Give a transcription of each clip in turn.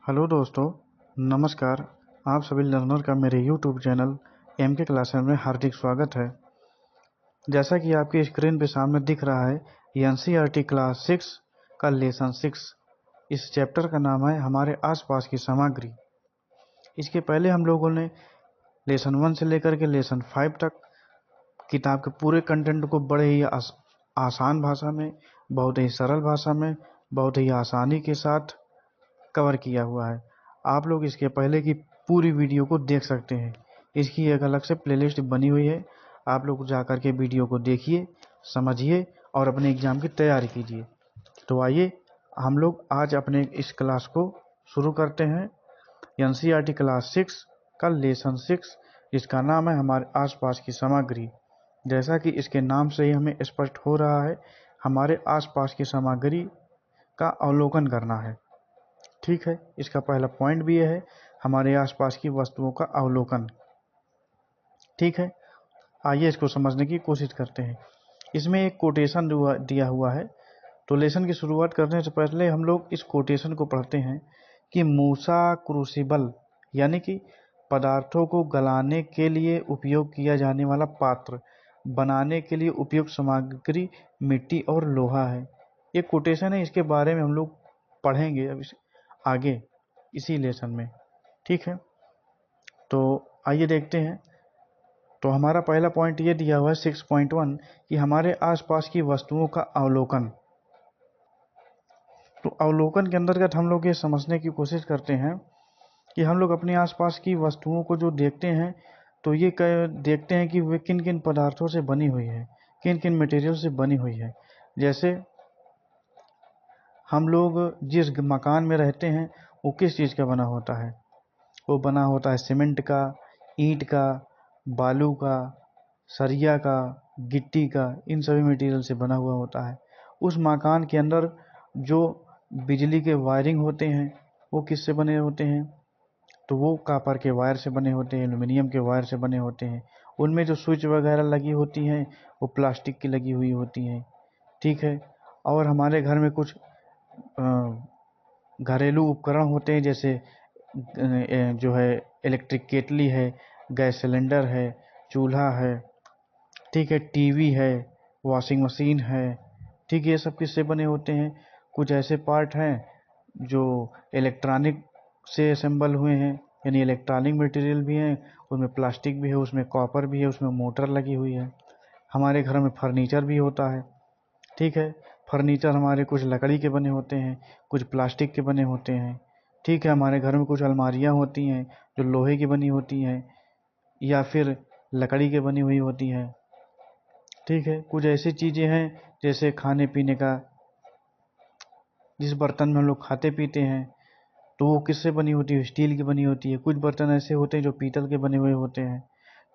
Hello दोस्तों, नमस्कार। आप सभी लर्नर का मेरे यूट्यूब चैनल एम के क्लासेस में हार्दिक स्वागत है। जैसा कि आपकी स्क्रीन पे सामने दिख रहा है, ये एनसीईआरटी क्लास 6 का लेसन 6। इस चैप्टर का नाम है हमारे आसपास की सामग्री। इसके पहले हम लोगों ने लेसन 1 से लेकर के लेसन 5 तक किताब के पूरे कंटेंट को बड़े ही आसान भाषा में, बहुत ही सरल भाषा में, बहुत ही आसानी के साथ कवर किया हुआ है। आप लोग इसके पहले की पूरी वीडियो को देख सकते हैं। इसकी एक अलग से प्लेलिस्ट बनी हुई है। आप लोग जाकर के वीडियो को देखिए, समझिए और अपने एग्जाम की तैयारी कीजिए। तो आइए हम लोग आज अपने इस क्लास को शुरू करते हैं। एनसीईआरटी क्लास 6 का लेसन 6, जिसका नाम है हमारे आसपास की सामग्री। जैसा कि इसके नाम से ही हमें स्पष्ट हो रहा है, हमारे आसपास की सामग्री का अवलोकन करना है। ठीक है, इसका पहला पॉइंट भी यह है, हमारे आसपास की वस्तुओं का अवलोकन। ठीक है, आइए इसको समझने की कोशिश करते हैं। इसमें एक कोटेशन दिया हुआ है। तो लेसन की शुरुआत करने से पहले हम लोग इस कोटेशन को पढ़ते हैं कि मूसा क्रूसिबल यानी कि पदार्थों को गलाने के लिए उपयोग किया जाने वाला पात्र बनाने के लिए उपयुक्त सामग्री मिट्टी और लोहा है। ये कोटेशन है, इसके बारे में हम लोग पढ़ेंगे अब आगे इसी लेसन में। ठीक है, तो आइए देखते हैं। तो हमारा पहला पॉइंट ये दिया हुआ है 6.1 कि हमारे आसपास की वस्तुओं का अवलोकन। तो अवलोकन के अंतर्गत हम लोग ये समझने की कोशिश करते हैं कि हम लोग अपने आसपास की वस्तुओं को जो देखते हैं, तो ये देखते हैं कि वे किन किन पदार्थों से बनी हुई है, किन किन मटेरियल से बनी हुई है। जैसे हम लोग जिस मकान में रहते हैं वो किस चीज़ का बना होता है? वो बना होता है सीमेंट का, ईंट का, बालू का, सरिया का, गिट्टी का, इन सभी मटेरियल से बना हुआ होता है। उस मकान के अंदर जो बिजली के वायरिंग होते हैं वो किससे बने होते हैं? तो वो कॉपर के वायर से बने होते हैं, एल्युमिनियम के वायर से बने होते हैं। उनमें जो स्विच वगैरह लगी होती हैं वो प्लास्टिक की लगी हुई होती हैं। ठीक है, और हमारे घर में कुछ घरेलू उपकरण होते हैं, जैसे जो है इलेक्ट्रिक केतली है, गैस सिलेंडर है, चूल्हा है, ठीक है, टीवी है, वॉशिंग मशीन है। ठीक है, ये सब किससे बने होते हैं? कुछ ऐसे पार्ट हैं जो इलेक्ट्रॉनिक से असेंबल हुए हैं, यानी इलेक्ट्रॉनिक मटेरियल भी हैं, उसमें प्लास्टिक भी है, उसमें कॉपर भी है, उसमें मोटर लगी हुई है। हमारे घर में फर्नीचर भी होता है। ठीक है, फर्नीचर हमारे कुछ लकड़ी के बने होते हैं, कुछ प्लास्टिक के बने होते हैं। ठीक है, हमारे घर में कुछ अलमारियां होती हैं जो लोहे की बनी होती हैं या फिर लकड़ी के बनी हुई होती हैं। ठीक है, कुछ ऐसी चीज़ें हैं जैसे खाने पीने का, जिस बर्तन में हम लोग खाते पीते हैं, तो वो किससे बनी होती है? स्टील की बनी होती है। कुछ बर्तन ऐसे होते हैं जो पीतल के बने हुए होते हैं।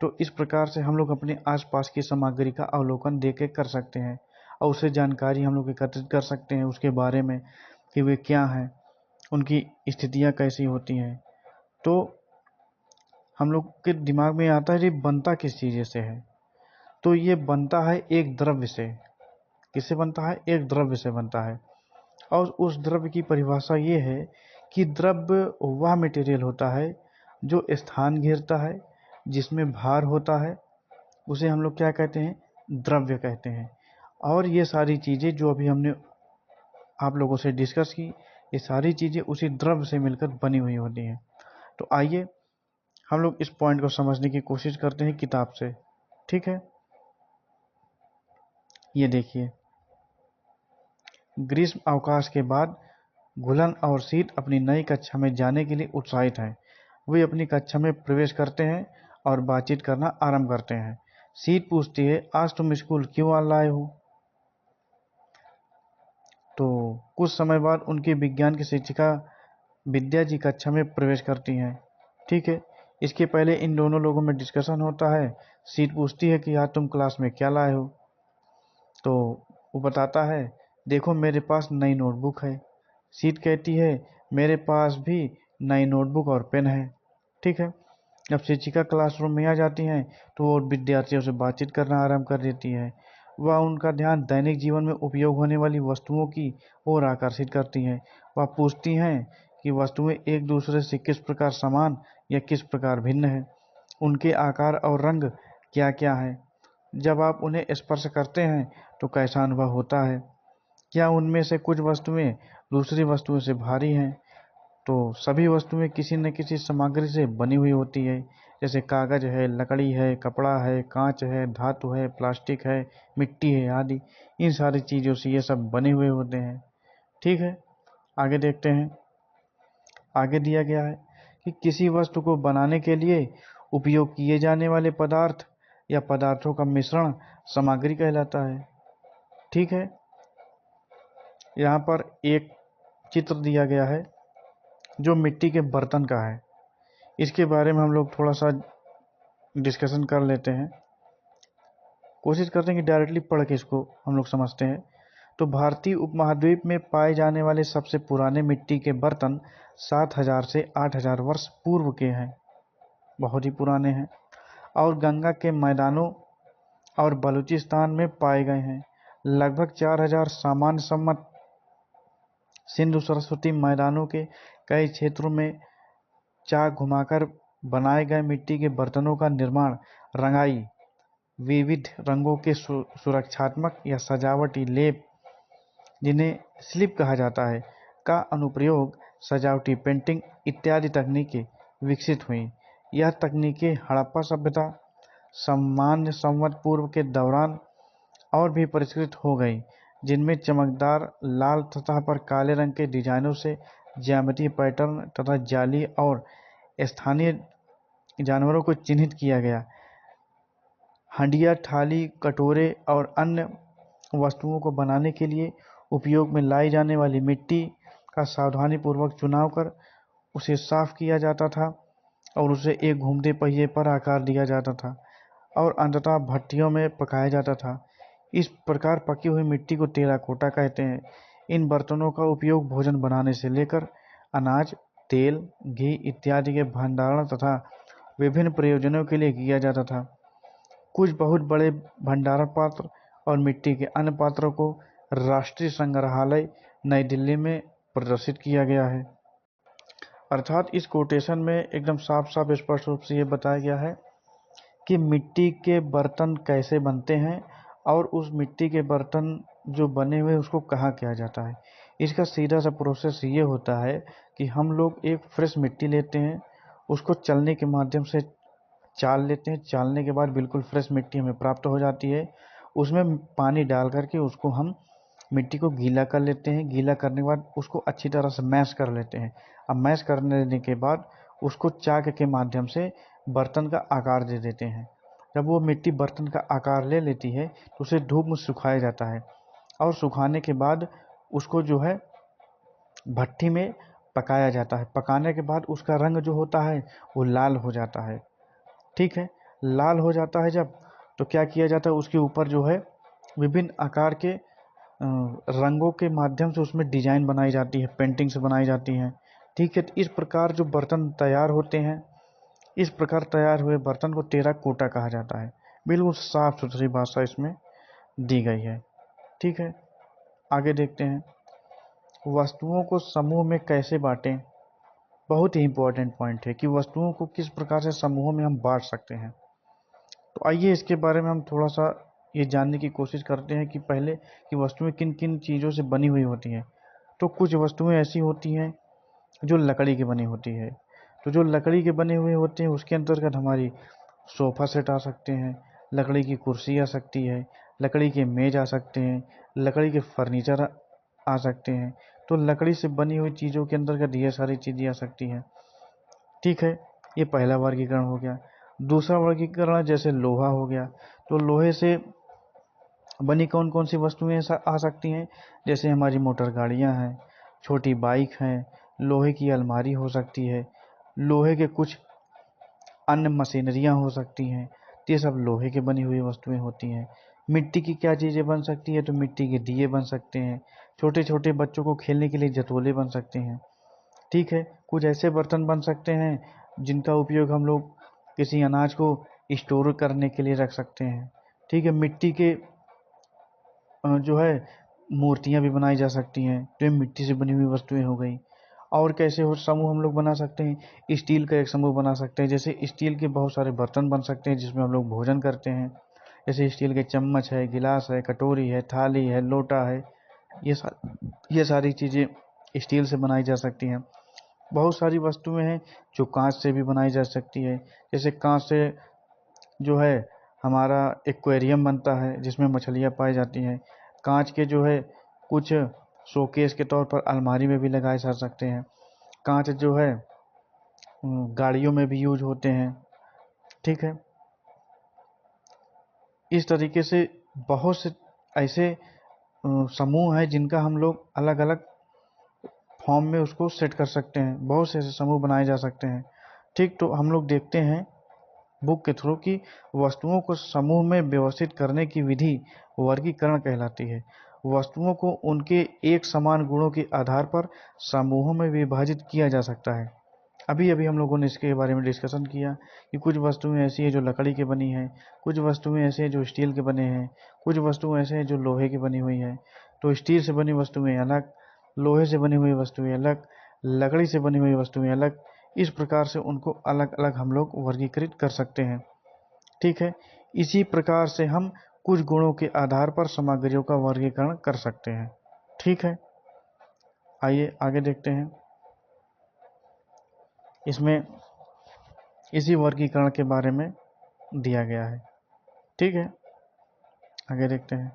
तो इस प्रकार से हम लोग अपने आसपास की सामग्री का अवलोकन देख के कर सकते हैं और उससे जानकारी हम लोग एकत्रित कर सकते हैं उसके बारे में कि वे क्या हैं, उनकी स्थितियाँ कैसी होती हैं। तो हम लोग के दिमाग में आता है ये बनता किस चीज़ से है? तो ये बनता है एक द्रव्य से। किससे बनता है? एक द्रव्य से बनता है। और उस द्रव्य की परिभाषा ये है कि द्रव्य वह मटेरियल होता है जो स्थान घेरता है, जिसमें भार होता है, उसे हम लोग क्या कहते हैं? द्रव्य कहते हैं। और ये सारी चीज़ें जो अभी हमने आप लोगों से डिस्कस की, ये सारी चीज़ें उसी द्रव्य से मिलकर बनी हुई होती हैं। तो आइए हम लोग इस पॉइंट को समझने की कोशिश करते हैं किताब से। ठीक है, ये देखिए, ग्रीष्म अवकाश के बाद घुलन और शीत अपनी नई कक्षा में जाने के लिए उत्साहित हैं। वे अपनी कक्षा में प्रवेश करते हैं और बातचीत करना आरंभ करते हैं। शीत पूछती है, आज तुम स्कूल क्यों आ लाए हो? तो कुछ समय बाद उनकी विज्ञान की शिक्षिका विद्या जी कक्षा में प्रवेश करती हैं। ठीक है, इसके पहले इन दोनों लोगों में डिस्कशन होता है। शीत पूछती है कि आज तुम क्लास में क्या लाए हो? तो वो बताता है, देखो मेरे पास नई नोटबुक है। शीत कहती है, मेरे पास भी नई नोटबुक और पेन है। ठीक है, जब शिक्षिका क्लासरूम में आ जाती हैं तो वो विद्यार्थियों से बातचीत करना आरंभ कर देती है। वह उनका ध्यान दैनिक जीवन में उपयोग होने वाली वस्तुओं की ओर आकर्षित करती हैं। वह पूछती हैं कि वस्तुएं एक दूसरे से किस प्रकार समान या किस प्रकार भिन्न है, उनके आकार और रंग क्या क्या है, जब आप उन्हें स्पर्श करते हैं तो कैसा अनुभव होता है, क्या उनमें से कुछ वस्तुएं दूसरी वस्तुओं से भारी हैं। तो सभी वस्तुएं किसी न किसी सामग्री से बनी हुई होती है, जैसे कागज है, लकड़ी है, कपड़ा है, कांच है, धातु है, प्लास्टिक है, मिट्टी है आदि। इन सारी चीज़ों से ये सब बने हुए होते हैं। ठीक है, आगे देखते हैं। आगे दिया गया है कि किसी वस्तु को बनाने के लिए उपयोग किए जाने वाले पदार्थ या पदार्थों का मिश्रण सामग्री कहलाता है। ठीक है, यहाँ पर एक चित्र दिया गया है जो मिट्टी के बर्तन का है। इसके बारे में हम लोग थोड़ा सा डिस्कशन कर लेते हैं, कोशिश करते हैं कि डायरेक्टली पढ़ के इसको हम लोग समझते हैं। तो भारतीय उपमहाद्वीप में पाए जाने वाले सबसे पुराने मिट्टी के बर्तन 7000 से 8000 वर्ष पूर्व के हैं, बहुत ही पुराने हैं, और गंगा के मैदानों और बलूचिस्तान में पाए गए हैं। लगभग 4000 सामान्य सम्मत सिंधु सरस्वती मैदानों के कई क्षेत्रों में चाक घुमाकर बनाए गए मिट्टी के बर्तनों का निर्माण रंगाई, विविध रंगों के सुरक्षात्मक या सजावटी लेप, जिन्हें स्लिप कहा जाता है, का अनुप्रयोग सजावटी पेंटिंग इत्यादि तकनीकें विकसित हुई। यह तकनीकें हड़प्पा सभ्यता सामान्य संवत पूर्व के दौरान और भी परिष्कृत हो गई, जिनमें चमकदार लाल सतह पर काले रंग के डिजाइनों से ज्यामितीय पैटर्न तथा जाली और स्थानीय जानवरों को चिन्हित किया गया। हंडिया, थाली, कटोरे और अन्य वस्तुओं को बनाने के लिए उपयोग में लाई जाने वाली मिट्टी का सावधानीपूर्वक चुनाव कर उसे साफ किया जाता था और उसे एक घूमते पहिए पर आकार दिया जाता था और अंततः भट्टियों में पकाया जाता था। इस प्रकार पकी हुई मिट्टी को टेराकोटा कहते हैं। इन बर्तनों का उपयोग भोजन बनाने से लेकर अनाज, तेल, घी इत्यादि के भंडारण तथा विभिन्न प्रयोजनों के लिए किया जाता था। कुछ बहुत बड़े भंडारण पात्र और मिट्टी के अन्य पात्रों को राष्ट्रीय संग्रहालय नई दिल्ली में प्रदर्शित किया गया है। अर्थात इस कोटेशन में एकदम साफ साफ स्पष्ट रूप से ये बताया गया है कि मिट्टी के बर्तन कैसे बनते हैं और उस मिट्टी के बर्तन जो बने हुए उसको कहाँ किया जाता है। इसका सीधा सा प्रोसेस ये होता है कि हम लोग एक फ्रेश मिट्टी लेते हैं, उसको चलने के माध्यम से चाल लेते हैं, चालने के बाद बिल्कुल फ्रेश मिट्टी हमें प्राप्त हो जाती है। उसमें पानी डाल करके उसको हम मिट्टी को गीला कर लेते हैं, गीला करने के बाद उसको अच्छी तरह से मैश कर लेते हैं। अब मैश करने के बाद उसको चाक के माध्यम से बर्तन का आकार दे देते हैं। जब वो मिट्टी बर्तन का आकार ले लेती है तो उसे धूप में सुखाया जाता है और सुखाने के बाद उसको जो है भट्टी में पकाया जाता है। पकाने के बाद उसका रंग जो होता है वो लाल हो जाता है। ठीक है, लाल हो जाता है जब, तो क्या किया जाता है, उसके ऊपर जो है विभिन्न आकार के रंगों के माध्यम से उसमें डिजाइन बनाई जाती है, पेंटिंग से बनाई जाती हैं। ठीक है, तो इस प्रकार जो बर्तन तैयार होते हैं, इस प्रकार तैयार हुए बर्तन को टेराकोटा कहा जाता है। बिल्कुल साफ सुथरी भाषा इसमें दी गई है। ठीक है, आगे देखते हैं। वस्तुओं को समूह में कैसे बांटें, बहुत ही इंपॉर्टेंट पॉइंट है कि वस्तुओं को किस प्रकार से समूहों में हम बांट सकते हैं। तो आइए इसके बारे में हम थोड़ा सा ये जानने की कोशिश करते हैं कि पहले कि वस्तुएं किन किन चीज़ों से बनी हुई होती हैं। तो कुछ वस्तुएं ऐसी होती हैं जो लकड़ी की बनी होती है। तो जो लकड़ी के बने हुए होते हैं उसके अंतर्गत हमारी सोफ़ा सेट आ सकते हैं, लकड़ी की कुर्सी आ सकती है, लकड़ी के मेज आ सकते हैं, लकड़ी के फर्नीचर आ सकते हैं। तो लकड़ी से बनी हुई चीज़ों के अंतर्गत ये सारी चीज़ें आ सकती हैं। ठीक है, ये पहला वर्गीकरण हो गया। दूसरा वर्गीकरण जैसे लोहा हो गया, तो लोहे से बनी कौन कौन सी वस्तुएं आ सकती हैं, जैसे हमारी मोटर गाड़ियां हैं, छोटी बाइक हैं, लोहे की अलमारी हो सकती है, लोहे के कुछ अन्य मशीनरियां हो सकती हैं। तो ये सब लोहे के बनी हुई वस्तुएं होती हैं। मिट्टी की क्या चीज़ें बन सकती है, तो मिट्टी के दिए बन सकते हैं, छोटे छोटे बच्चों को खेलने के लिए जतोले बन सकते हैं। ठीक है, कुछ ऐसे बर्तन बन सकते हैं जिनका उपयोग हम लोग किसी अनाज को स्टोर करने के लिए रख सकते हैं। ठीक है, मिट्टी के जो है मूर्तियाँ भी बनाई जा सकती हैं, तो ये मिट्टी से बनी हुई वस्तुएं हो गई। और कैसे हो समूह हम लोग बना सकते हैं, स्टील का एक समूह बना सकते हैं। जैसे स्टील के बहुत सारे बर्तन बन सकते हैं जिसमें हम लोग भोजन करते हैं। जैसे स्टील के चम्मच है, गिलास है, कटोरी है, थाली है, लोटा है, ये सारी चीज़ें स्टील से बनाई जा सकती हैं। बहुत सारी वस्तुएं हैं जो कांच से भी बनाई जा सकती है। जैसे कांच से जो है हमारा एक्वेरियम बनता है जिसमें मछलियाँ पाई जाती हैं। कांच के जो है कुछ शोकेस के तौर पर अलमारी में भी लगाए जा सकते हैं। कांच जो है गाड़ियों में भी यूज होते हैं। ठीक है, इस तरीके से बहुत से ऐसे समूह हैं जिनका हम लोग अलग अलग फॉर्म में उसको सेट कर सकते हैं। बहुत से ऐसे समूह बनाए जा सकते हैं। ठीक, तो हम लोग देखते हैं बुक के थ्रू कि वस्तुओं को समूह में व्यवस्थित करने की विधि वर्गीकरण कहलाती है। वस्तुओं को उनके एक समान गुणों के आधार पर समूहों में विभाजित किया जा सकता है। अभी अभी हम लोगों ने इसके बारे में डिस्कशन किया कि कुछ वस्तुएं ऐसी हैं जो लकड़ी की बनी हैं, कुछ वस्तुएं ऐसे हैं जो स्टील के बने हैं, कुछ वस्तुएं ऐसे हैं जो लोहे की बनी हुई हैं। तो स्टील से बनी वस्तुएं अलग, लोहे से बनी हुई वस्तुएं अलग, लकड़ी से बनी हुई वस्तुएं अलग। इस प्रकार से उनको अलग अलग हम लोग वर्गीकृत कर सकते हैं। ठीक है, इसी प्रकार से हम कुछ गुणों के आधार पर सामग्रियों का वर्गीकरण कर सकते हैं। ठीक है, आइए आगे देखते हैं। इसमें इसी वर्गीकरण के बारे में दिया गया है। ठीक है, आगे देखते हैं।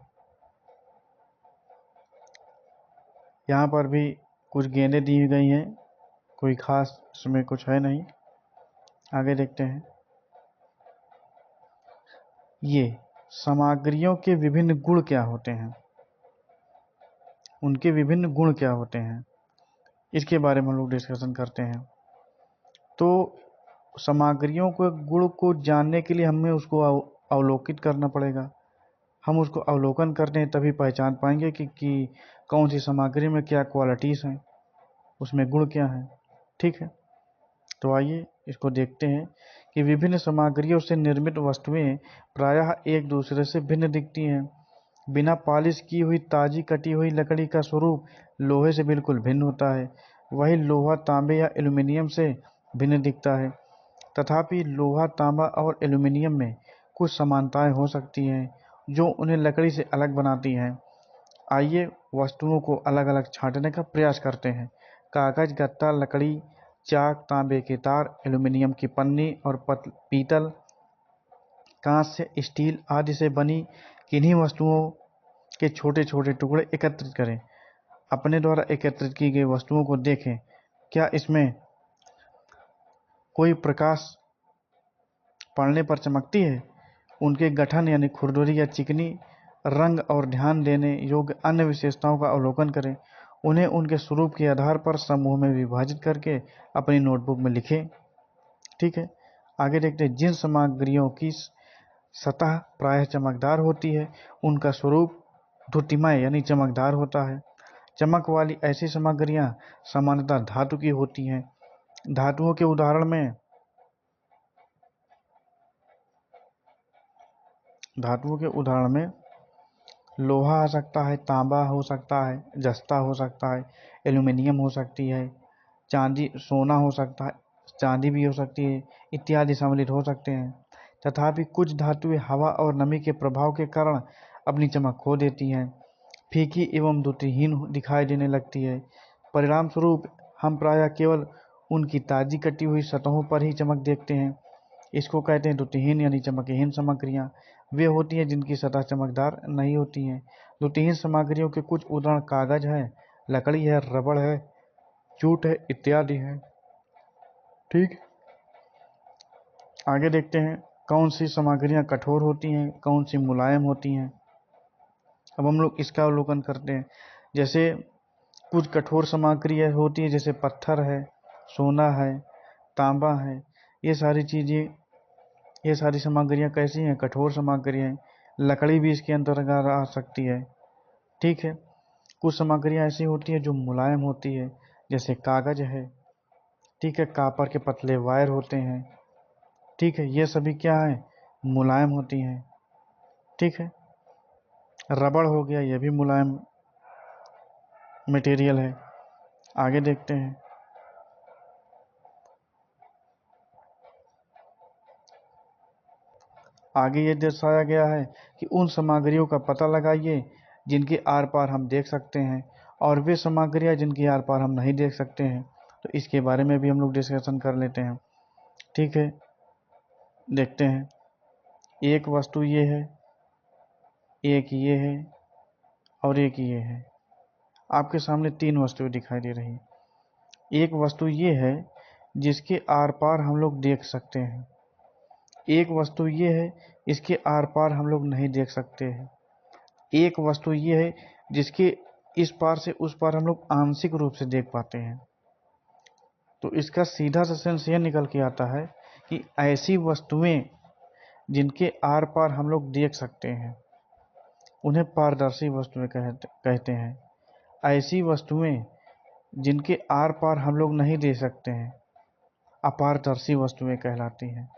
यहाँ पर भी कुछ गेंदें दी गई हैं, कोई खास इसमें कुछ है नहीं। आगे देखते हैं। ये सामग्रियों के विभिन्न गुण क्या होते हैं, उनके विभिन्न गुण क्या होते हैं, इसके बारे में हम लोग डिस्कशन करते हैं। तो सामग्रियों के गुण को जानने के लिए हमें उसको अवलोकित करना पड़ेगा। हम उसको अवलोकन करते हैं तभी पहचान पाएंगे कि कौन सी सामग्री में क्या क्वालिटीज़ हैं, उसमें गुण क्या हैं। ठीक है, तो आइए इसको देखते हैं कि विभिन्न सामग्रियों से निर्मित वस्तुएं प्रायः एक दूसरे से भिन्न दिखती हैं। बिना पॉलिश की हुई ताजी कटी हुई लकड़ी का स्वरूप लोहे से बिल्कुल भिन्न होता है। वही लोहा तांबे या एल्यूमीनियम से भिन्न दिखता है। तथापि लोहा, तांबा और एल्यूमीनियम में कुछ समानताएं हो सकती हैं जो उन्हें लकड़ी से अलग बनाती हैं। आइए वस्तुओं को अलग अलग छांटने का प्रयास करते हैं। कागज, गत्ता, लकड़ी, चाक, तांबे के तार, एल्यूमीनियम की पन्नी और पीतल, कांच से स्टील आदि से बनी किन्हीं वस्तुओं के छोटे छोटे टुकड़े एकत्रित करें। अपने द्वारा एकत्रित की गई वस्तुओं को देखें, क्या इसमें कोई प्रकाश पड़ने पर चमकती है। उनके गठन यानी खुरदुरी या चिकनी, रंग और ध्यान देने योग्य अन्य विशेषताओं का अवलोकन करें। उन्हें उनके स्वरूप के आधार पर समूह में विभाजित करके अपनी नोटबुक में लिखें। ठीक है, आगे देखते हैं। जिन सामग्रियों की सतह प्रायः चमकदार होती है उनका स्वरूप द्युतिमय यानी चमकदार होता है। चमक वाली ऐसी सामग्रियां सामान्यतः धातु की होती हैं। धातुओं के उदाहरण में लोहा आ सकता है, तांबा हो सकता है, जस्ता हो सकता है, एल्यूमीनियम हो सकती है, चांदी, सोना हो सकता है, चांदी भी हो सकती है, इत्यादि सम्मिलित हो सकते हैं। तथापि कुछ धातुएं हवा और नमी के प्रभाव के कारण अपनी चमक खो देती हैं, फीकी एवं द्युतिहीन दिखाई देने लगती है। परिणाम स्वरूप हम प्रायः केवल उनकी ताजी कटी हुई सतहों पर ही चमक देखते हैं। इसको कहते हैं द्युतिहीन यानी चमकहीन सामग्रियां। वे होती हैं जिनकी सतह चमकदार नहीं होती हैं। द्युतिहीन सामग्रियों के कुछ उदाहरण कागज है, लकड़ी है, रबड़ है, जूट है, इत्यादि है। ठीक, आगे देखते हैं कौन सी सामग्रियां कठोर होती हैं, कौन सी मुलायम होती हैं। अब हम लोग इसका अवलोकन करते हैं। जैसे कुछ कठोर सामग्री होती है, जैसे पत्थर है, सोना है, तांबा है। ये सारी चीज़ें, ये सारी सामग्रियाँ कैसी हैं, कठोर सामग्री हैं। लकड़ी भी इसके अंतर्गत आ सकती है। ठीक है, कुछ सामग्रियाँ ऐसी होती हैं जो मुलायम होती है, जैसे कागज है। ठीक है, कॉपर के पतले वायर होते हैं। ठीक है, ये सभी क्या है, मुलायम होती हैं। ठीक है, रबड़ हो गया, ये भी मुलायम मटेरियल है। आगे देखते हैं। आगे ये दर्शाया गया है कि उन सामग्रियों का पता लगाइए जिनके आर पार हम देख सकते हैं और वे सामग्रियाँ जिनके आर पार हम नहीं देख सकते हैं। तो इसके बारे में भी हम लोग डिस्कशन कर लेते हैं। ठीक है, देखते हैं। एक वस्तु ये है, एक ये है और एक ये है। आपके सामने तीन वस्तुएं दिखाई दे रही हैं। एक वस्तु ये है जिसके आर पार हम लोग देख सकते हैं, एक वस्तु ये है इसके आर पार हम लोग नहीं देख सकते हैं, एक वस्तु ये है जिसके इस पार से उस पार हम लोग आंशिक रूप से देख पाते हैं। तो इसका सीधा सा सेंस यह निकल के आता है कि ऐसी वस्तुएं जिनके आर पार हम लोग देख सकते हैं उन्हें पारदर्शी वस्तुएं कहते हैं। ऐसी वस्तुएं जिनके आर पार हम लोग नहीं देख सकते हैं अपारदर्शी वस्तुएं कहलाती हैं।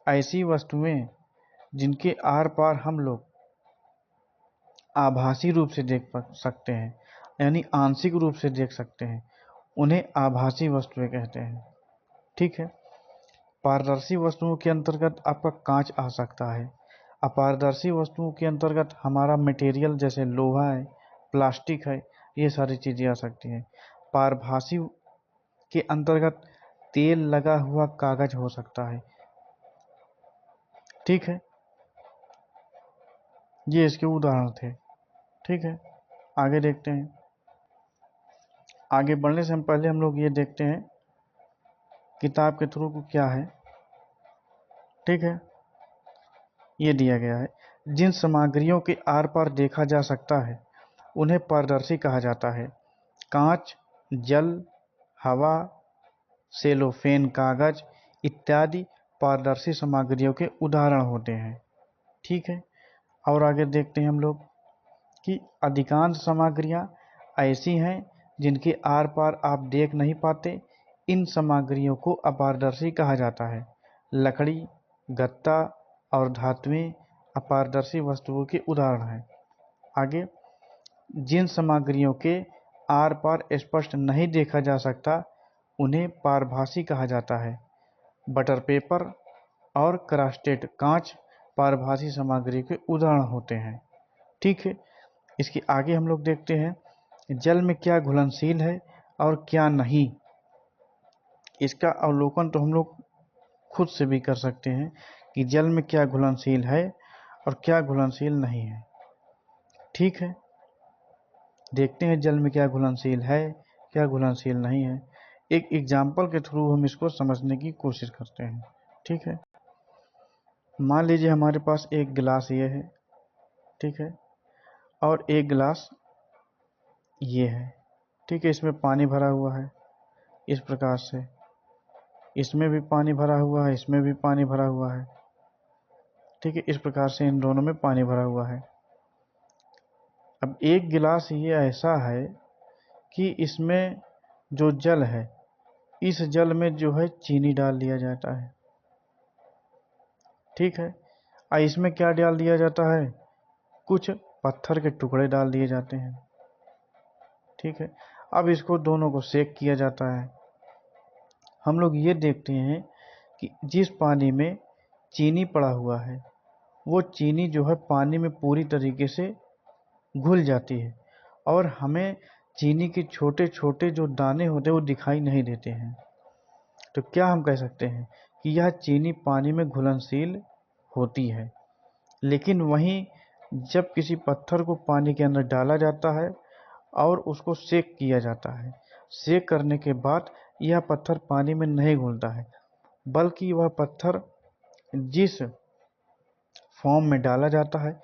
ऐसी वस्तुएं जिनके आर पार हम लोग आभासी रूप से देख सकते हैं, यानी आंशिक रूप से देख सकते हैं, उन्हें आभासी वस्तुएं कहते हैं। ठीक है, पारदर्शी वस्तुओं के अंतर्गत आपका कांच आ सकता है। अपारदर्शी वस्तुओं के अंतर्गत हमारा मटेरियल जैसे लोहा है, प्लास्टिक है, ये सारी चीज़ें आ सकती हैं। पारभासी के अंतर्गत तेल लगा हुआ कागज हो सकता है। ठीक है, ये इसके उदाहरण थे। ठीक है, आगे देखते हैं। आगे बढ़ने से हम पहले हम लोग ये देखते हैं किताब के थ्रू को क्या है। ठीक है, ये दिया गया है, जिन सामग्रियों के आर पार देखा जा सकता है उन्हें पारदर्शी कहा जाता है। कांच, जल, हवा, सेलोफेन कागज इत्यादि पारदर्शी सामग्रियों के उदाहरण होते हैं। ठीक है, और आगे देखते हैं हम लोग कि अधिकांश सामग्रियां ऐसी हैं जिनके आर पार आप देख नहीं पाते। इन सामग्रियों को अपारदर्शी कहा जाता है। लकड़ी, गत्ता और धातुएं अपारदर्शी वस्तुओं के उदाहरण हैं। आगे, जिन सामग्रियों के आर पार स्पष्ट नहीं देखा जा सकता उन्हें पारभासी कहा जाता है। बटर पेपर और क्रास्टेड कांच पारभासी सामग्री के उदाहरण होते हैं। ठीक है, इसके आगे हम लोग देखते हैं जल में क्या घुलनशील है और क्या नहीं। इसका अवलोकन तो हम लोग खुद से भी कर सकते हैं कि जल में क्या घुलनशील है और क्या घुलनशील नहीं है। ठीक है, देखते हैं जल में क्या घुलनशील है, क्या घुलनशील नहीं है। एक एग्जाम्पल के थ्रू हम इसको समझने की कोशिश करते हैं। ठीक है, मान लीजिए हमारे पास एक गिलास ये है। ठीक है, और एक गिलास ये है। ठीक है, इसमें पानी भरा हुआ है इस प्रकार से, इसमें भी पानी भरा हुआ है, इसमें भी पानी भरा हुआ है। ठीक है, इस प्रकार से इन दोनों में पानी भरा हुआ है। अब एक गिलास ये ऐसा है कि इसमें जो जल है इस जल में जो है चीनी डाल दिया जाता है। ठीक है, और इसमें क्या डाल दिया जाता है, कुछ पत्थर के टुकड़े डाल दिए जाते हैं। ठीक है, अब इसको दोनों को सेक किया जाता है। हम लोग ये देखते हैं कि जिस पानी में चीनी पड़ा हुआ है वो चीनी जो है पानी में पूरी तरीके से घुल जाती है और हमें चीनी के छोटे छोटे जो दाने होते हैं वो दिखाई नहीं देते हैं। तो क्या हम कह सकते हैं कि यह चीनी पानी में घुलनशील होती है। लेकिन वहीं जब किसी पत्थर को पानी के अंदर डाला जाता है और उसको सेक किया जाता है, सेक करने के बाद यह पत्थर पानी में नहीं घुलता है, बल्कि वह पत्थर जिस फॉर्म में डाला जाता है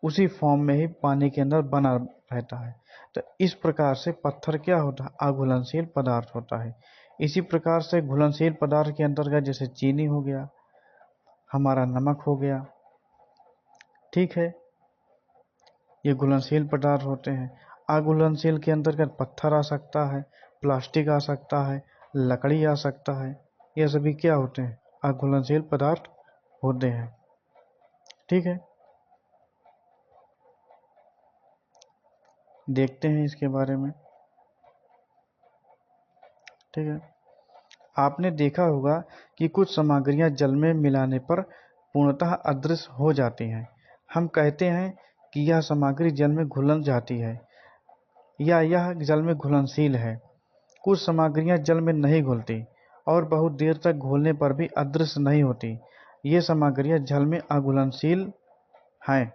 उसी फॉर्म में ही पानी के अंदर बना रहता है। तो इस प्रकार से पत्थर क्या होता है, अघुलनशील पदार्थ होता है। इसी प्रकार से घुलनशील पदार्थ के अंतर्गत जैसे चीनी हो गया, हमारा नमक हो गया। ठीक है, ये घुलनशील पदार्थ होते हैं। अघुलनशील के अंतर्गत पत्थर आ सकता है, प्लास्टिक आ सकता है, लकड़ी आ सकता है। ये सभी क्या होते हैं, अघुलनशील पदार्थ होते हैं। ठीक है, देखते हैं इसके बारे में। ठीक है, आपने देखा होगा कि कुछ सामग्रियां जल में मिलाने पर पूर्णतः अदृश्य हो जाती हैं। हम कहते हैं कि यह सामग्री जल में घुल जाती है या यह जल में घुलनशील है। कुछ सामग्रियां जल में नहीं घुलती और बहुत देर तक घोलने पर भी अदृश्य नहीं होती। ये सामग्रियां जल में अघुलनशील हैं।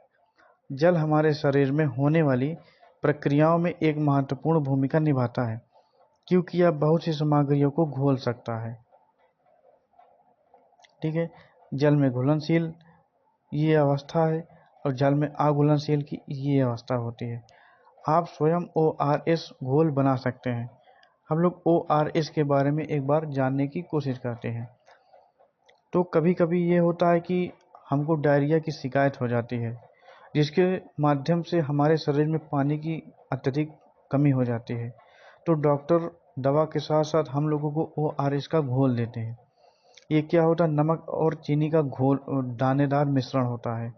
जल हमारे शरीर में होने वाली प्रक्रियाओं में एक महत्वपूर्ण भूमिका निभाता है, क्योंकि यह बहुत सी सामग्रियों को घोल सकता है। ठीक है, जल में घुलनशील ये अवस्था है और जल में अघुलनशील की ये अवस्था होती है। आप स्वयं ORS घोल बना सकते हैं। हम लोग ORS के बारे में एक बार जानने की कोशिश करते हैं। तो कभी कभी ये होता है कि हमको डायरिया की शिकायत हो जाती है, जिसके माध्यम से हमारे शरीर में पानी की अत्यधिक कमी हो जाती है। तो डॉक्टर दवा के साथ साथ हम लोगों को ORS का घोल देते हैं। ये क्या होता है, नमक और चीनी का घोल दानेदार मिश्रण होता है।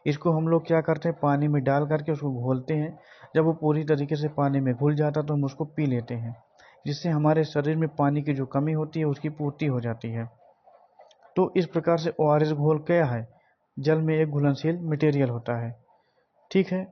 इसको हम लोग क्या करते हैं, पानी में डाल करके उसको घोलते हैं। जब वो पूरी तरीके से पानी में घुल जाता है तो हम उसको पी लेते हैं, जिससे हमारे शरीर में पानी की जो कमी होती है उसकी पूर्ति हो जाती है। तो इस प्रकार से ORS घोल क्या है, जल में एक घुलनशील मटेरियल होता है। ठीक है,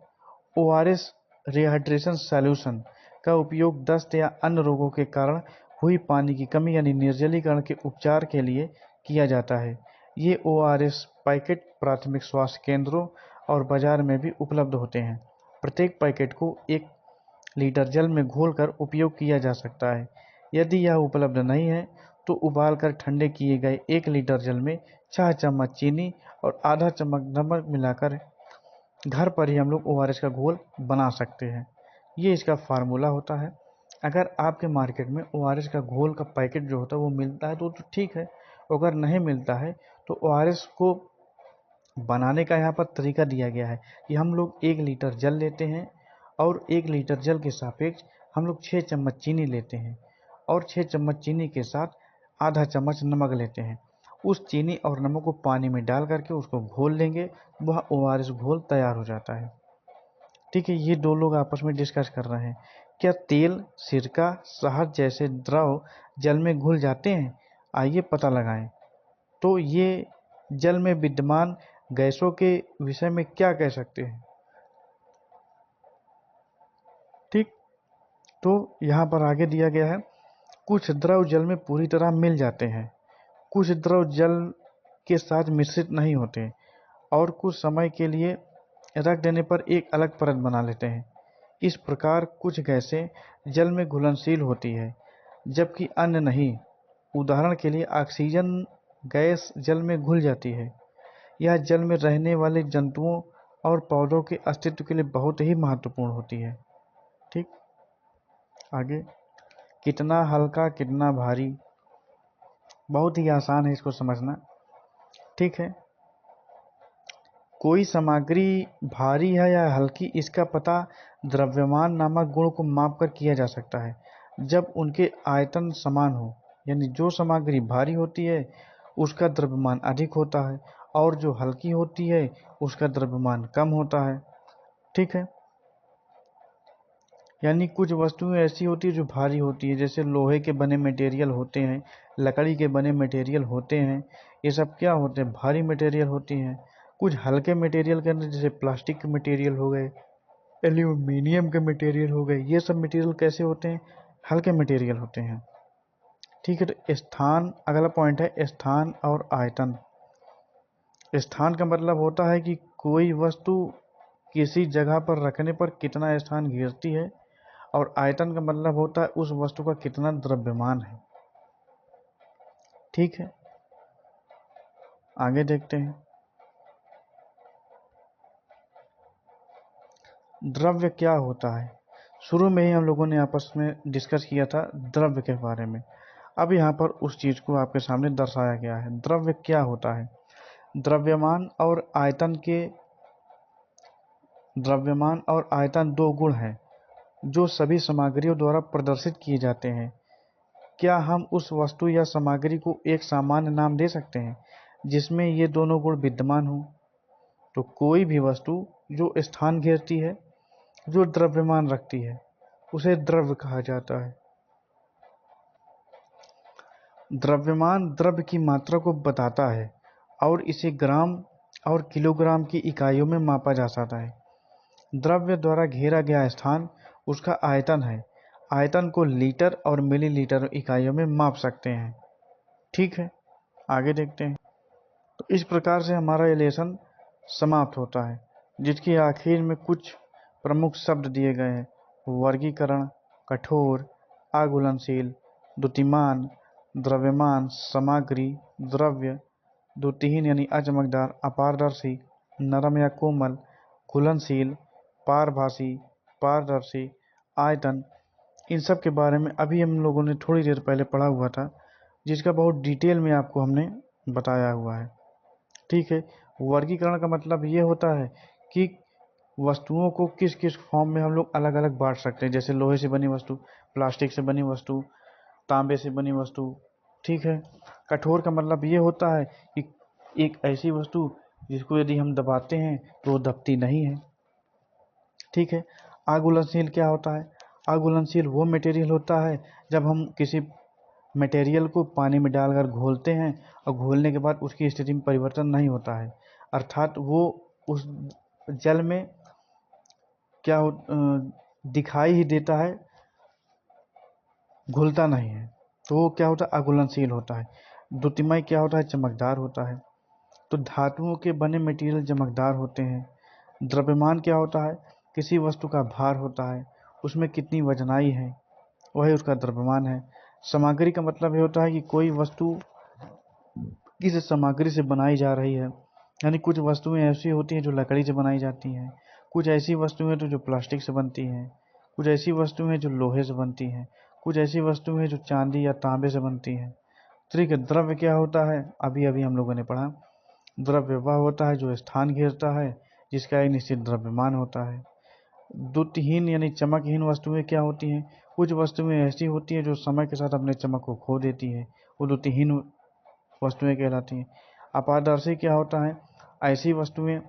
ORS रिहाइड्रेशन सॉल्यूशन का उपयोग दस्त या अन्य रोगों के कारण हुई पानी की कमी यानी निर्जलीकरण के उपचार के लिए किया जाता है। ये ORS पैकेट प्राथमिक स्वास्थ्य केंद्रों और बाजार में भी उपलब्ध होते हैं। प्रत्येक पैकेट को 1 लीटर जल में घोलकर उपयोग किया जा सकता है। यदि यह उपलब्ध नहीं है तो उबालकर ठंडे किए गए 1 लीटर जल में 4 चम्मच चीनी और आधा चम्मच नमक मिलाकर घर पर ही हम लोग ORS का घोल बना सकते हैं। ये इसका फार्मूला होता है। अगर आपके मार्केट में ORS का घोल का पैकेट जो होता है वो मिलता है तो ठीक है, अगर नहीं मिलता है तो ORS को बनाने का यहाँ पर तरीका दिया गया है कि हम लोग 1 लीटर जल लेते हैं और 1 लीटर जल के सापेक्ष हम लोग 6 चम्मच चीनी लेते हैं और 6 चम्मच चीनी के साथ आधा चम्मच नमक लेते हैं। उस चीनी और नमक को पानी में डाल करके उसको घोल लेंगे, वह ORS घोल तैयार हो जाता है। ठीक है, ये दो लोग आपस में डिस्कस कर रहे हैं, क्या तेल, सिरका, शहद जैसे द्रव जल में घुल जाते हैं? आइए पता लगाएं। तो ये जल में विद्यमान गैसों के विषय में क्या कह सकते हैं? ठीक, तो यहाँ पर आगे दिया गया है, कुछ द्रव जल में पूरी तरह मिल जाते हैं, कुछ द्रव जल के साथ मिश्रित नहीं होते और कुछ समय के लिए रख देने पर एक अलग परत बना लेते हैं। इस प्रकार कुछ गैसें जल में घुलनशील होती है जबकि अन्य नहीं। उदाहरण के लिए ऑक्सीजन गैस जल में घुल जाती है। यह जल में रहने वाले जंतुओं और पौधों के अस्तित्व के लिए बहुत ही महत्वपूर्ण होती है। ठीक, आगे, कितना हल्का कितना भारी, बहुत ही आसान है इसको समझना। ठीक है, कोई सामग्री भारी है या हल्की इसका पता द्रव्यमान नामक गुण को मापकर किया जा सकता है जब उनके आयतन समान हो। यानी जो सामग्री भारी होती है उसका द्रव्यमान अधिक होता है और जो हल्की होती है उसका द्रव्यमान कम होता है। ठीक है, यानी कुछ वस्तुएं ऐसी होती है जो भारी होती है, जैसे लोहे के बने मटेरियल होते हैं, लकड़ी के बने मटेरियल होते हैं, ये सब क्या होते हैं, भारी मटेरियल होती हैं। कुछ हल्के मटेरियल के अंदर जैसे प्लास्टिक के मटेरियल हो गए, एल्यूमिनियम के मटेरियल हो गए, ये सब मटेरियल कैसे होते हैं, हल्के मटेरियल होते हैं। ठीक है, तो स्थान, अगला पॉइंट है स्थान और आयतन। स्थान का मतलब होता है कि कोई वस्तु किसी जगह पर रखने पर कितना स्थान घेरती है और आयतन का मतलब होता है उस वस्तु का कितना द्रव्यमान है। ठीक है, आगे देखते हैं। द्रव्य क्या होता है? शुरू में ही हम लोगों ने आपस में डिस्कस किया था द्रव्य के बारे में। अब यहाँ पर उस चीज को आपके सामने दर्शाया गया है। द्रव्य क्या होता है? द्रव्यमान और आयतन के द्रव्यमान और आयतन दो गुण हैं जो सभी सामग्रियों द्वारा प्रदर्शित किए जाते हैं। क्या हम उस वस्तु या सामग्री को एक सामान्य नाम दे सकते हैं जिसमें ये दोनों गुण विद्यमान हों? तो कोई भी वस्तु जो स्थान घेरती है, जो द्रव्यमान रखती है, उसे द्रव्य कहा जाता है। द्रव्यमान द्रव्य की मात्रा को बताता है और इसे ग्राम और किलोग्राम की इकाइयों में मापा जा सकता है। द्रव्य द्वारा घेरा गया स्थान उसका आयतन है। आयतन को लीटर और मिलीलीटर इकाइयों में माप सकते हैं। ठीक है, आगे देखते हैं। तो इस प्रकार से हमारा ये लेसन समाप्त होता है, जिसके आखिर में कुछ प्रमुख शब्द दिए गए हैं: वर्गीकरण, कठोर, अघुलनशील, द्युतिमान, द्रव्यमान, सामग्री, द्रव्य, द्युतिहीन यानी अचमकदार, अपारदर्शी, नरम या कोमल, घुलनशील, पारभासी, पारदर्शी, आयतन। इन सब के बारे में अभी हम लोगों ने थोड़ी देर पहले पढ़ा हुआ था, जिसका बहुत डिटेल में आपको हमने बताया हुआ है। ठीक है, वर्गीकरण का मतलब ये होता है कि वस्तुओं को किस किस फॉर्म में हम लोग अलग अलग बांट सकते हैं, जैसे लोहे से बनी वस्तु, प्लास्टिक से बनी वस्तु, तांबे से बनी वस्तु। ठीक है, कठोर का मतलब ये होता है कि एक ऐसी वस्तु जिसको यदि हम दबाते हैं तो वो दबती नहीं है। ठीक है, अघुलनशील क्या होता है? अघुलनशील वो मटेरियल होता है जब हम किसी मटेरियल को पानी में डालकर घोलते हैं और घोलने के बाद उसकी स्थिति में परिवर्तन नहीं होता है, अर्थात वो उस जल में क्या दिखाई ही देता है, घुलता नहीं है, तो वो क्या होता है? अघुलनशील होता है। द्युतिमय क्या होता है? चमकदार होता है। तो धातुओं के बने मटेरियल चमकदार होते हैं। द्रव्यमान क्या होता है? किसी वस्तु का भार होता है, उसमें कितनी वजनाई है, वही उसका द्रव्यमान है। सामग्री का मतलब ये होता है कि कोई वस्तु किस सामग्री से बनाई जा रही है, यानी कुछ वस्तुएं ऐसी होती हैं जो लकड़ी से बनाई जाती हैं, कुछ ऐसी वस्तुएं तो जो प्लास्टिक से बनती हैं, कुछ ऐसी वस्तुएं जो लोहे से बनती हैं, कुछ ऐसी वस्तुएं जो चांदी या तांबे से बनती हैं। ठीक है, द्रव्य क्या होता है? अभी अभी हम लोगों ने पढ़ा, द्रव्य वह होता है जो स्थान घेरता है, जिसका एक निश्चित द्रव्यमान होता है। द्युतिहीन यानी चमकहीन वस्तुएं क्या होती हैं? कुछ वस्तुएं ऐसी होती हैं जो समय के साथ अपने चमक को खो देती है, वो द्युतिहीन वस्तुएं कहलाती हैं। अपारदर्शी क्या होता है? ऐसी वस्तुएं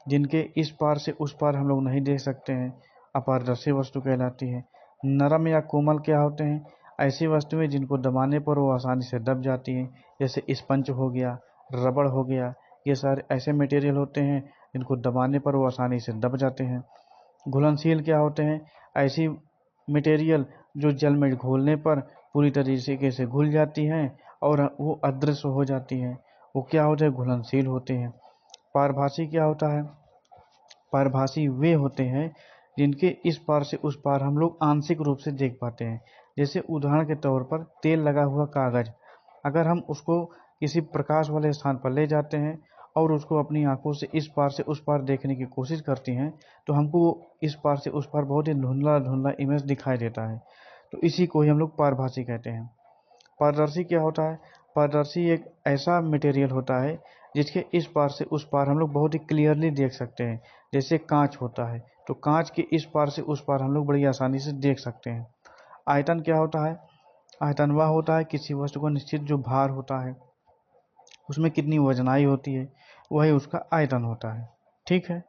जिनके इस पार से उस पार हम लोग नहीं देख सकते हैं, अपारदर्शी वस्तु कहलाती है। नरम या कोमल क्या होते हैं? ऐसी वस्तुएं जिनको दबाने पर वो आसानी से दब जाती हैं, जैसे स्पंज हो गया, रबड़ हो गया। ये सारे ऐसे मटेरियल होते हैं जिनको दबाने पर वो आसानी से दब जाते हैं। घुलनशील क्या होते हैं? ऐसी मटेरियल जो जल में घोलने पर पूरी तरीके से घुल जाती हैं और वो अदृश्य हो जाती हैं, वो क्या होते हैं? घुलनशील होते हैं। पारभासी क्या होता है? पारभासी वे होते हैं जिनके इस पार से उस पार हम लोग आंशिक रूप से देख पाते हैं। जैसे उदाहरण के तौर पर तेल लगा हुआ कागज, अगर हम उसको किसी प्रकाश वाले स्थान पर ले जाते हैं और उसको अपनी आंखों से इस पार से उस पार देखने की कोशिश करती हैं, तो हमको इस पार से उस पार बहुत ही धुंधला धुंधला इमेज दिखाई देता है। तो इसी को ही हम लोग पारभासी कहते हैं। पारदर्शी क्या होता है? पारदर्शी एक ऐसा मटेरियल होता है जिसके इस पार से उस पार हम लोग बहुत ही क्लियरली देख सकते हैं। जैसे कांच होता है, तो कांच के इस पार से उस पार हम लोग बड़ी आसानी से देख सकते हैं। आयतन क्या होता है? आयतन वह होता है किसी वस्तु का निश्चित जो भार होता है, उसमें कितनी वजनाई होती है, वही उसका आयतन होता है। ठीक है,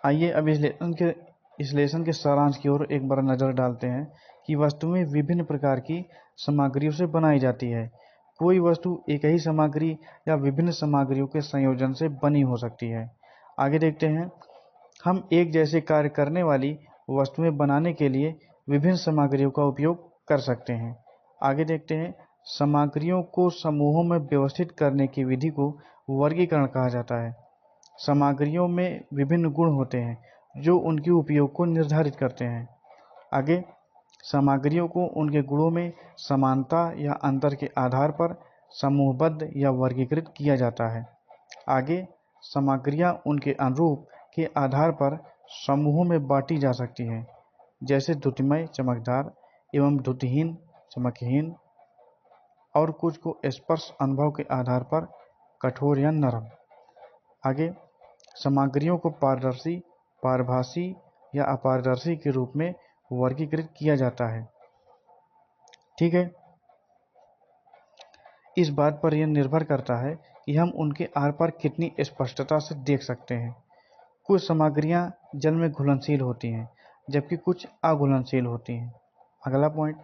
आइए अब इस लेसन के सारांश की ओर एक बार नज़र डालते हैं कि वस्तुएं विभिन्न प्रकार की सामग्रियों से बनाई जाती है। कोई वस्तु एक ही सामग्री या विभिन्न सामग्रियों के संयोजन से बनी हो सकती है। आगे देखते हैं, हम एक जैसे कार्य करने वाली वस्तुएं बनाने के लिए विभिन्न सामग्रियों का उपयोग कर सकते हैं। आगे देखते हैं, सामग्रियों को समूहों में व्यवस्थित करने की विधि को वर्गीकरण कहा जाता है। सामग्रियों में विभिन्न गुण होते हैं जो उनके उपयोग को निर्धारित करते हैं। आगे, सामग्रियों को उनके गुणों में समानता या अंतर के आधार पर समूहबद्ध या वर्गीकृत किया जाता है। आगे, सामग्रियां उनके अनुरूप के आधार पर समूहों में बांटी जा सकती हैं, जैसे द्युतिमय चमकदार एवं द्युतिहीन चमकहीन, और कुछ को स्पर्श अनुभव के आधार पर कठोर या नरम। आगे, सामग्रियों को पारदर्शी, पारभासी या अपारदर्शी के रूप में वर्गीकृत किया जाता है। ठीक है, इस बात पर यह निर्भर करता है कि हम उनके आर पार कितनी स्पष्टता से देख सकते हैं। कुछ सामग्रियां जल में घुलनशील होती हैं, जबकि कुछ अघुलनशील होती हैं। अगला पॉइंट,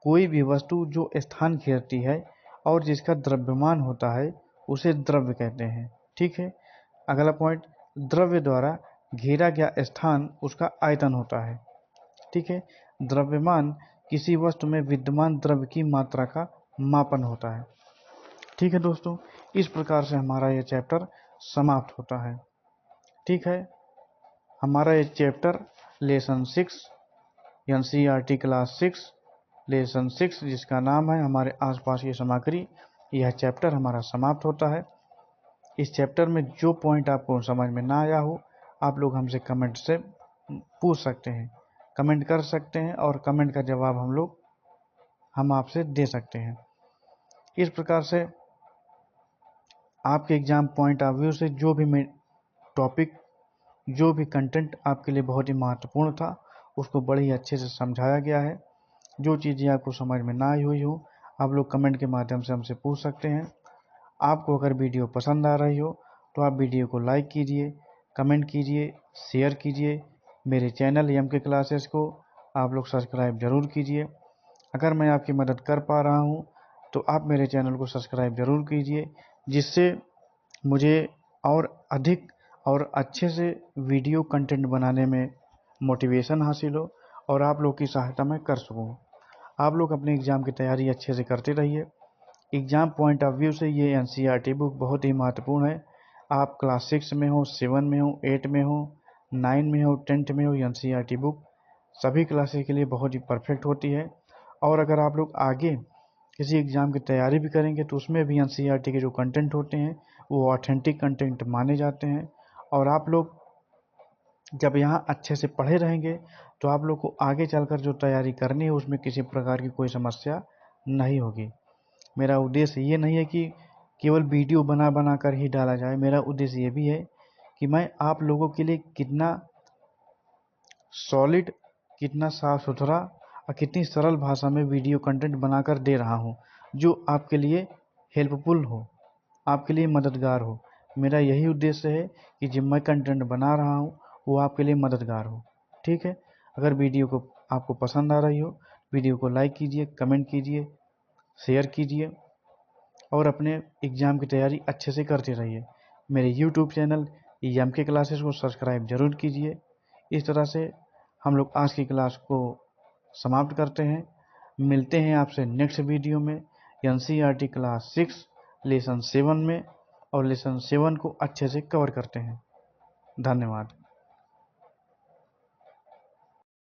कोई भी वस्तु जो स्थान घेरती है और जिसका द्रव्यमान होता है उसे द्रव्य कहते हैं। ठीक है। अगला पॉइंट, द्रव्य द्वारा घेरा गया स्थान उसका आयतन होता है। ठीक है। द्रव्यमान किसी वस्तु में विद्यमान द्रव्य की मात्रा का मापन होता है। ठीक है दोस्तों, इस प्रकार से हमारा यह चैप्टर समाप्त होता है। ठीक है। हमारा ये chapter lesson 6 NCERT class 6 lesson 6 जिसका नाम है हमारे आसपास की सामग्री, यह चैप्टर हमारा समाप्त होता है। इस चैप्टर में जो पॉइंट आपको समझ में ना आया हो, आप लोग हमसे कमेंट से पूछ सकते हैं, कमेंट कर सकते हैं और कमेंट का जवाब हम आपसे दे सकते हैं। इस प्रकार से आपके एग्जाम पॉइंट ऑफ व्यू से जो भी टॉपिक, जो भी कंटेंट आपके लिए बहुत ही महत्वपूर्ण था, उसको बड़े ही अच्छे से समझाया गया है। जो चीज़ें आपको समझ में ना आई हुई हो, आप लोग कमेंट के माध्यम से हमसे पूछ सकते हैं। आपको अगर वीडियो पसंद आ रही हो तो आप वीडियो को लाइक कीजिए, कमेंट कीजिए, शेयर कीजिए। मेरे चैनल एमके क्लासेस को आप लोग सब्सक्राइब ज़रूर कीजिए। अगर मैं आपकी मदद कर पा रहा हूँ तो आप मेरे चैनल को सब्सक्राइब ज़रूर कीजिए, जिससे मुझे और अधिक और अच्छे से वीडियो कंटेंट बनाने में मोटिवेशन हासिल हो और आप लोग की सहायता मैं कर सकूँ। आप लोग अपने एग्ज़ाम की तैयारी अच्छे से करते रहिए। एग्ज़ाम पॉइंट ऑफ व्यू से ये एनसीईआरटी बुक बहुत ही महत्वपूर्ण है। आप क्लास 6 में हो, 7 में हो, 8 में हो, 9 में हो, 10th में हो, एनसीईआरटी बुक सभी क्लासेस के लिए बहुत ही परफेक्ट होती है। और अगर आप लोग आगे किसी एग्ज़ाम की तैयारी भी करेंगे तो उसमें भी एनसीईआरटी के जो कंटेंट होते हैं वो ऑथेंटिक कंटेंट माने जाते हैं। और आप लोग जब यहाँ अच्छे से पढ़े रहेंगे तो आप लोग को आगे चलकर जो तैयारी करनी है उसमें किसी प्रकार की कोई समस्या नहीं होगी। मेरा उद्देश्य ये नहीं है कि केवल वीडियो बना बना कर ही डाला जाए। मेरा उद्देश्य ये भी है कि मैं आप लोगों के लिए कितना सॉलिड, कितना साफ सुथरा और कितनी सरल भाषा में वीडियो कंटेंट बनाकर दे रहा हूँ, जो आपके लिए हेल्पफुल हो, आपके लिए मददगार हो। मेरा यही उद्देश्य है कि जो मैं कंटेंट बना रहा हूँ वो आपके लिए मददगार हो। ठीक है। अगर वीडियो को आपको पसंद आ रही हो, वीडियो को लाइक कीजिए, कमेंट कीजिए, शेयर कीजिए और अपने एग्ज़ाम की तैयारी अच्छे से करते रहिए। मेरे यूट्यूब चैनल एमके क्लासेस को सब्सक्राइब ज़रूर कीजिए। इस तरह से हम लोग आज की क्लास को समाप्त करते हैं। मिलते हैं आपसे नेक्स्ट वीडियो में एनसीईआरटी क्लास 6 लेसन 7 में, और लेसन 7 को अच्छे से कवर करते हैं। धन्यवाद।